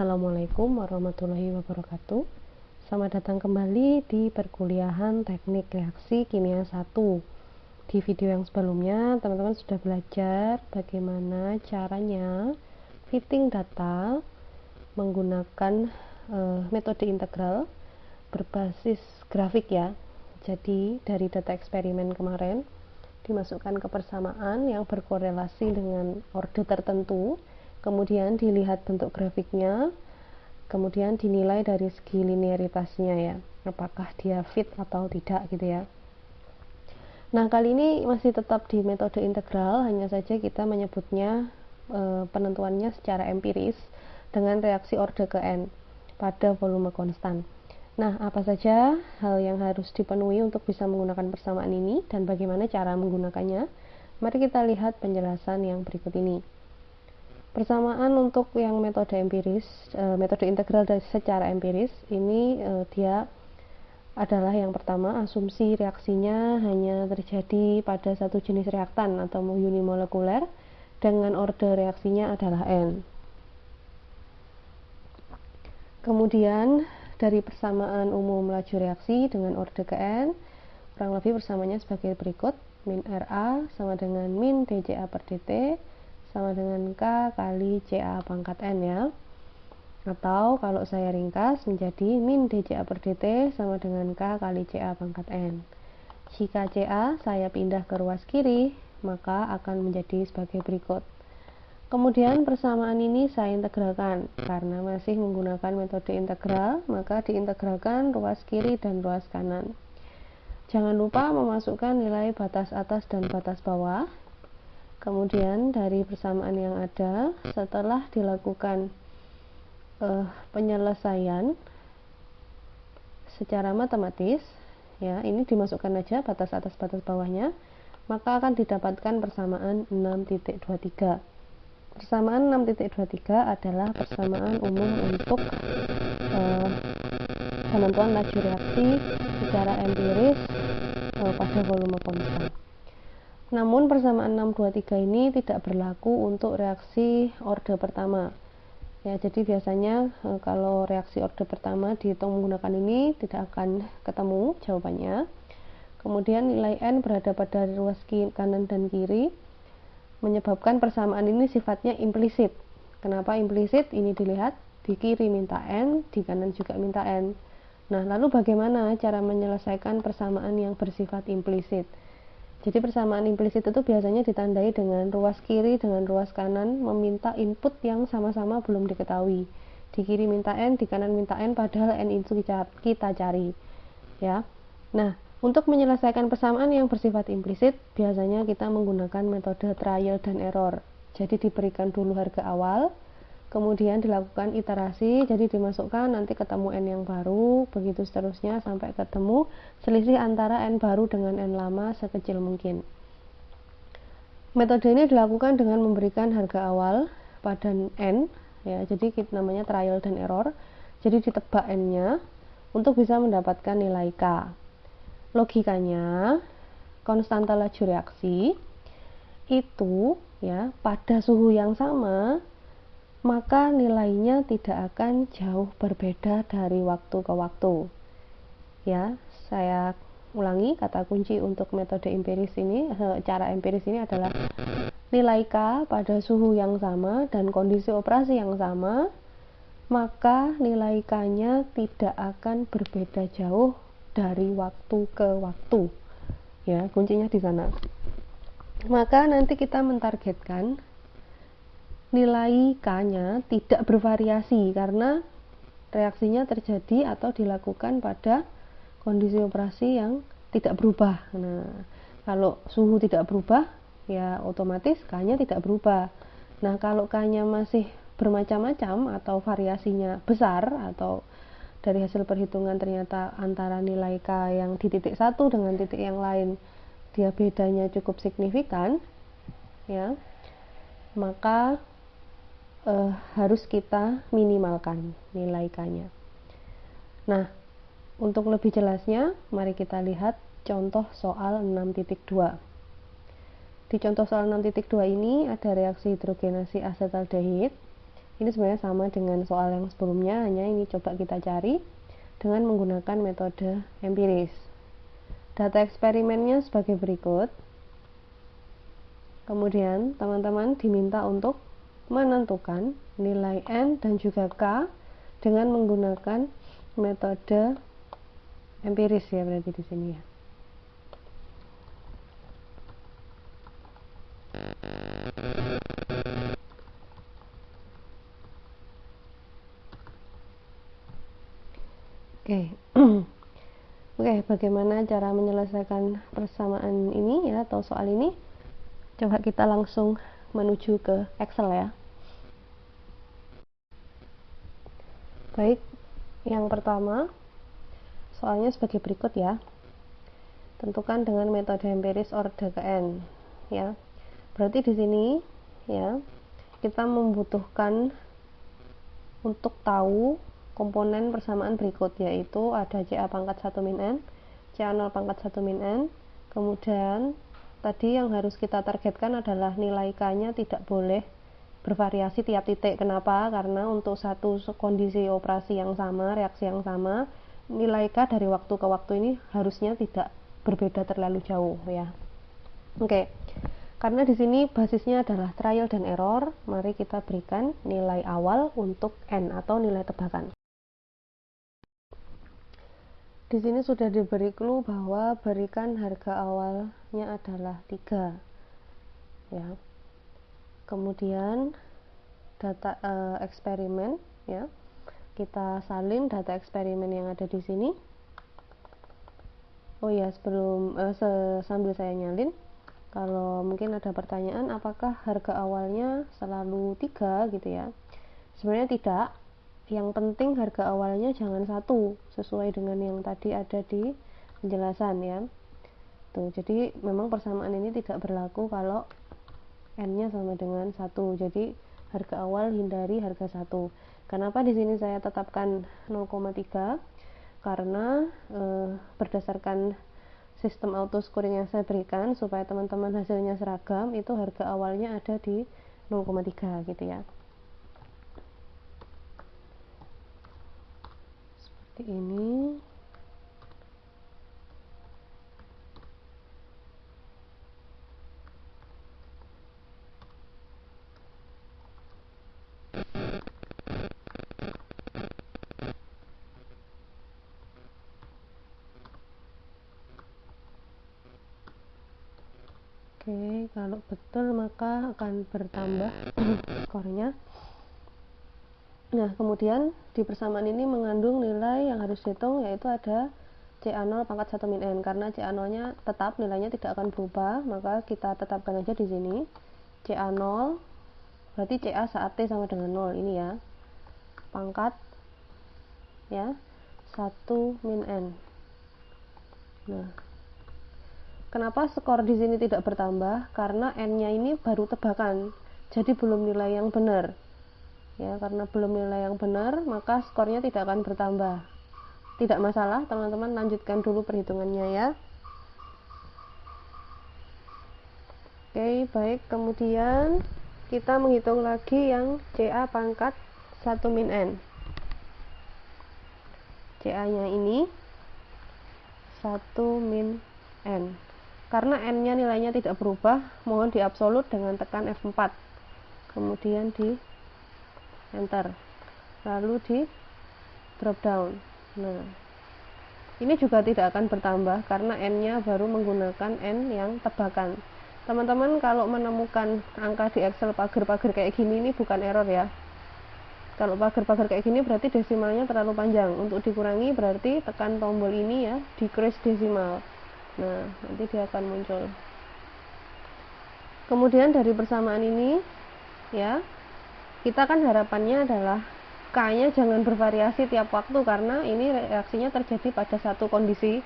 Assalamualaikum warahmatullahi wabarakatuh. Selamat datang kembali di perkuliahan Teknik Reaksi Kimia 1. Di video yang sebelumnya, teman-teman sudah belajar bagaimana caranya fitting data menggunakan metode integral berbasis grafik ya. Jadi, dari data eksperimen kemarin dimasukkan ke persamaan yang berkorelasi dengan orde tertentu, kemudian dilihat bentuk grafiknya, kemudian dinilai dari segi linearitasnya ya, apakah dia fit atau tidak gitu ya. Nah, kali ini masih tetap di metode integral, hanya saja kita menyebutnya penentuannya secara empiris dengan reaksi orde ke N pada volume konstan. Nah, apa saja hal yang harus dipenuhi untuk bisa menggunakan persamaan ini dan bagaimana cara menggunakannya? Mari kita lihat penjelasan yang berikut ini. Persamaan untuk yang metode empiris, metode integral secara empiris, ini dia adalah yang pertama, asumsi reaksinya hanya terjadi pada satu jenis reaktan atau unimolekuler dengan orde reaksinya adalah N. Kemudian dari persamaan umum laju reaksi dengan orde ke N, kurang lebih persamaannya sebagai berikut: min RA sama dengan min dCA per dt sama dengan K kali CA pangkat N ya. Atau kalau saya ringkas menjadi min dCA per dt sama dengan K kali CA pangkat N. Jika CA saya pindah ke ruas kiri, maka akan menjadi sebagai berikut. Kemudian persamaan ini saya integralkan. Karena masih menggunakan metode integral, maka diintegralkan ruas kiri dan ruas kanan. Jangan lupa memasukkan nilai batas atas dan batas bawah. Kemudian dari persamaan yang ada, setelah dilakukan penyelesaian secara matematis, ya ini dimasukkan aja batas atas batas bawahnya, maka akan didapatkan persamaan 6.23. Persamaan 6.23 adalah persamaan umum untuk penentuan laju reaksi secara empiris pada volume konstan. Namun persamaan 623 ini tidak berlaku untuk reaksi orde pertama. Ya, jadi biasanya kalau reaksi orde pertama dihitung menggunakan ini tidak akan ketemu jawabannya. Kemudian nilai N berada pada ruas kanan dan kiri, menyebabkan persamaan ini sifatnya implisit. Kenapa implisit? Ini dilihat, di kiri minta N, di kanan juga minta N. Nah, lalu bagaimana cara menyelesaikan persamaan yang bersifat implisit? Jadi persamaan implisit itu biasanya ditandai dengan ruas kiri dengan ruas kanan meminta input yang sama-sama belum diketahui. Di kiri minta N, di kanan minta N, padahal N itu kita cari. Ya. Nah, untuk menyelesaikan persamaan yang bersifat implisit, biasanya kita menggunakan metode trial dan error. Jadi diberikan dulu harga awal, kemudian dilakukan iterasi, jadi dimasukkan, nanti ketemu N yang baru, begitu seterusnya sampai ketemu selisih antara N baru dengan N lama sekecil mungkin. Metode ini dilakukan dengan memberikan harga awal pada N, ya, jadi namanya trial dan error. Jadi ditebak N-nya untuk bisa mendapatkan nilai K. Logikanya, konstanta laju reaksi itu ya pada suhu yang sama, maka nilainya tidak akan jauh berbeda dari waktu ke waktu. Ya, saya ulangi, kata kunci untuk metode empiris ini, cara empiris ini adalah nilai K pada suhu yang sama dan kondisi operasi yang sama, maka nilai K-nya tidak akan berbeda jauh dari waktu ke waktu. Ya, kuncinya di sana. Maka nanti kita mentargetkan nilai K-nya tidak bervariasi karena reaksinya terjadi atau dilakukan pada kondisi operasi yang tidak berubah. Nah, kalau suhu tidak berubah, ya otomatis K-nya tidak berubah. Nah, kalau K-nya masih bermacam-macam atau variasinya besar, atau dari hasil perhitungan ternyata antara nilai K yang di titik satu dengan titik yang lain dia bedanya cukup signifikan, ya, maka harus kita minimalkan nilai K-nya. Nah, untuk lebih jelasnya, mari kita lihat contoh soal 6.2. Di contoh soal 6.2 ini ada reaksi hidrogenasi asetaldehid Ini sebenarnya sama dengan soal yang sebelumnya, hanya ini coba kita cari dengan menggunakan metode empiris. Data eksperimennya sebagai berikut. Kemudian teman-teman diminta untuk menentukan nilai N dan juga K dengan menggunakan metode empiris ya, berarti di sini ya. Oke. Oke, bagaimana cara menyelesaikan persamaan ini ya, atau soal ini? Coba kita langsung menuju ke Excel ya. Baik, yang pertama soalnya sebagai berikut ya. Tentukan dengan metode empiris or DKN ya. Berarti di sini ya, kita membutuhkan untuk tahu komponen persamaan berikut, yaitu ada CA pangkat 1 min N, CA0 pangkat 1 min N. Kemudian tadi yang harus kita targetkan adalah nilai K-nya tidak boleh bervariasi tiap titik. Kenapa? Karena untuk satu kondisi operasi yang sama, reaksi yang sama, nilai K dari waktu ke waktu ini harusnya tidak berbeda terlalu jauh ya. Oke. Karena di sini basisnya adalah trial dan error, mari kita berikan nilai awal untuk N atau nilai tebakan. Di sini sudah diberi clue bahwa berikan harga awalnya adalah 3 ya. Kemudian data eksperimen ya. Kita salin data eksperimen yang ada di sini. Oh ya, sebelum sambil saya nyalin, kalau mungkin ada pertanyaan apakah harga awalnya selalu 3 gitu ya. Sebenarnya tidak. Yang penting harga awalnya jangan 1, sesuai dengan yang tadi ada di penjelasan ya. Tuh, jadi memang persamaan ini tidak berlaku kalau N-nya sama dengan 1. Jadi harga awal hindari harga 1. Kenapa di sini saya tetapkan 0,3? Karena berdasarkan sistem auto scoring yang saya berikan supaya teman-teman hasilnya seragam, itu harga awalnya ada di 0,3 gitu ya. Seperti ini. Oke, kalau betul maka akan bertambah skornya. Nah, kemudian di persamaan ini mengandung nilai yang harus dihitung, yaitu ada CA0 pangkat 1 min N. Karena CA0 nya tetap, nilainya tidak akan berubah, maka kita tetapkan aja di sini CA0, berarti CA saat T sama dengan 0 ini ya, pangkat ya 1 min N. Nah, kenapa skor di sini tidak bertambah? Karena N-nya ini baru tebakan, jadi belum nilai yang benar. Ya, karena belum nilai yang benar, maka skornya tidak akan bertambah. Tidak masalah, teman-teman lanjutkan dulu perhitungannya ya. Oke, baik. Kemudian kita menghitung lagi yang CA pangkat 1 min N. CA-nya ini 1 min N. Karena N-nya nilainya tidak berubah, mohon diabsolut dengan tekan F4. Kemudian di enter, lalu di drop down. Nah, ini juga tidak akan bertambah karena N-nya baru menggunakan N yang tebakan. Teman-teman kalau menemukan angka di Excel pagar-pagar kayak gini, ini bukan error ya. Kalau pagar-pagar kayak gini berarti desimalnya terlalu panjang. Untuk dikurangi berarti tekan tombol ini ya, decrease desimal. Nah, nanti dia akan muncul. Kemudian dari persamaan ini ya, kita kan harapannya adalah K-nya jangan bervariasi tiap waktu, karena ini reaksinya terjadi pada satu kondisi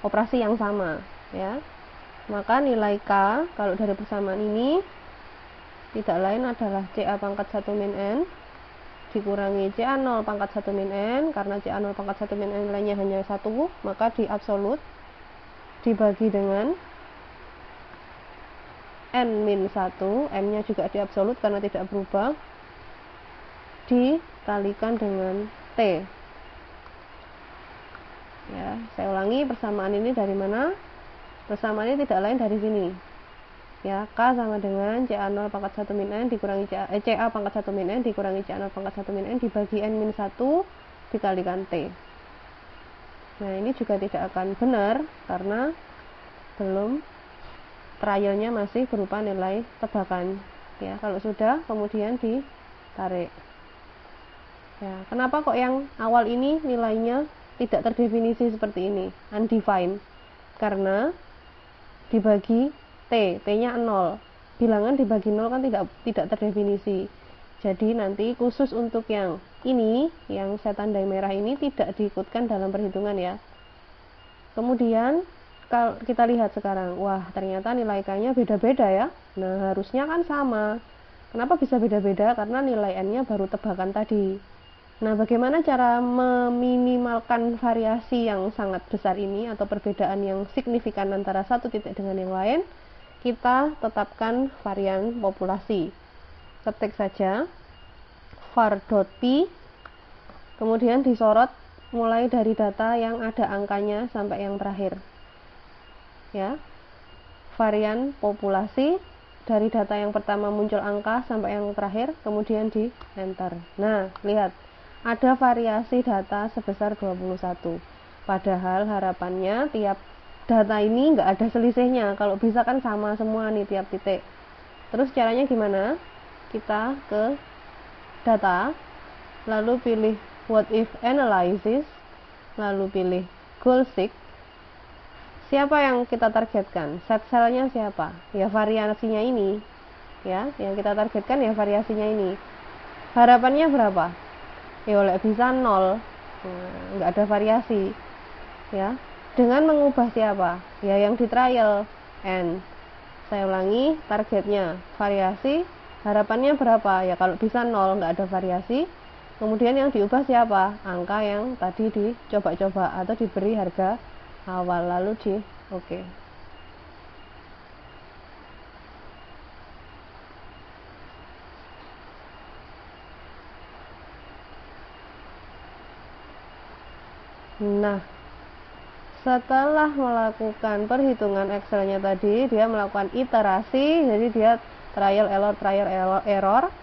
operasi yang sama ya. Maka nilai K kalau dari persamaan ini tidak lain adalah CA pangkat 1 min N dikurangi CA0 pangkat 1 min N. Karena CA0 pangkat 1 min N nilainya hanya 1, maka di absolut dibagi dengan N min 1, N nya juga di absolut karena tidak berubah, dikalikan dengan T. Ya, saya ulangi, persamaan ini dari mana? Persamaan ini tidak lain dari sini. Ya, K sama dengan CA0 pangkat 1 min N dikurangi CA pangkat 1 min N dikurangi CA0 pangkat 1 min N dibagi N min 1 dikalikan T. Nah, ini juga tidak akan benar karena belum, trialnya masih berupa nilai tebakan. Ya, kalau sudah kemudian ditarik. Ya, kenapa kok yang awal ini nilainya tidak terdefinisi seperti ini, undefined? Karena dibagi T, T-nya 0. Bilangan dibagi 0 kan tidak terdefinisi. Jadi nanti khusus untuk yang ini, yang saya tandai merah ini tidak diikutkan dalam perhitungan ya. Kemudian kalau kita lihat sekarang, wah ternyata nilai K-nya beda-beda ya. Nah, harusnya kan sama. Kenapa bisa beda-beda? Karena nilai N-nya baru tebakan tadi. Nah, bagaimana cara meminimalkan variasi yang sangat besar ini atau perbedaan yang signifikan antara satu titik dengan yang lain? Kita tetapkan varian populasi. Ketik saja var.p, kemudian disorot mulai dari data yang ada angkanya sampai yang terakhir. Ya, varian populasi dari data yang pertama muncul angka sampai yang terakhir, kemudian di enter. Nah, lihat. Ada variasi data sebesar 21. Padahal harapannya tiap data ini nggak ada selisihnya. Kalau bisa kan sama semua nih tiap titik. Terus caranya gimana? Kita ke data, lalu pilih what if analysis, lalu pilih goal seek. Siapa yang kita targetkan? Set cell-nya siapa? Ya variasinya ini. Ya, yang kita targetkan ya variasinya ini. Harapannya berapa? Ya oleh bisa 0, nggak ada variasi ya. Dengan mengubah siapa? Ya yang di trial N. Saya ulangi, targetnya variasi, harapannya berapa? Ya kalau bisa 0, nggak ada variasi. Kemudian yang diubah siapa? Angka yang tadi dicoba-coba atau diberi harga awal, lalu di oke. Nah, setelah melakukan perhitungan Excel-nya tadi, dia melakukan iterasi, jadi dia trial error,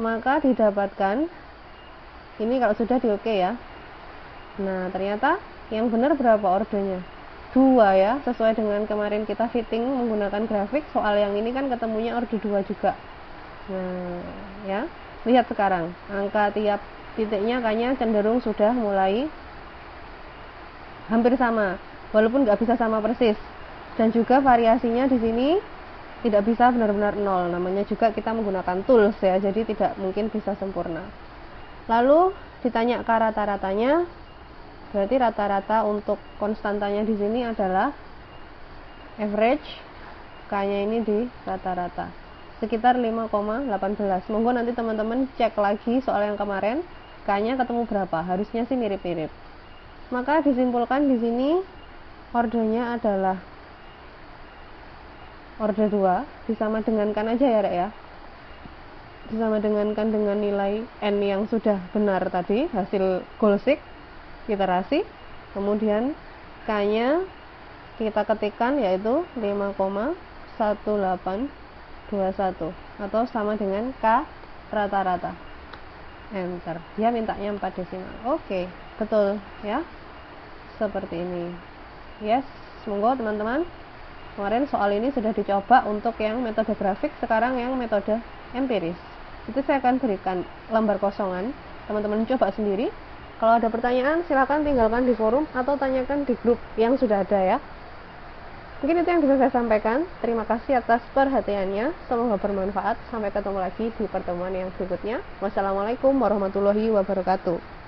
maka didapatkan ini kalau sudah di oke ya. Nah, ternyata yang benar berapa ordernya? 2 ya, sesuai dengan kemarin kita fitting menggunakan grafik. Soal yang ini kan ketemunya order 2 juga. Nah, ya, lihat sekarang angka tiap titiknya kayaknya cenderung sudah mulai hampir sama, walaupun nggak bisa sama persis, dan juga variasinya di sini tidak bisa benar-benar 0. Namanya juga kita menggunakan tools ya, jadi tidak mungkin bisa sempurna. Lalu ditanya ke rata-ratanya, berarti rata-rata untuk konstantanya di sini adalah average, K-nya ini di rata-rata sekitar 5,18. Monggo nanti teman-teman cek lagi soal yang kemarin, K-nya ketemu berapa, harusnya sih mirip-mirip. Maka disimpulkan di sini ordernya adalah order 2, disama dengankan aja ya Rek ya. Disama dengankan dengan nilai N yang sudah benar tadi, hasil goal seek, iterasi. Kemudian K-nya kita ketikkan yaitu 5,1821 atau sama dengan K rata-rata. Enter. Dia mintanya 4 desimal. Oke, betul ya. Seperti ini. Yes, monggo teman-teman. Kemarin soal ini sudah dicoba untuk yang metode grafik, sekarang yang metode empiris. Itu saya akan berikan lembar kosongan. Teman-teman coba sendiri. Kalau ada pertanyaan, silakan tinggalkan di forum atau tanyakan di grup yang sudah ada ya. Mungkin itu yang bisa saya sampaikan. Terima kasih atas perhatiannya. Semoga bermanfaat. Sampai ketemu lagi di pertemuan yang berikutnya. Wassalamualaikum warahmatullahi wabarakatuh.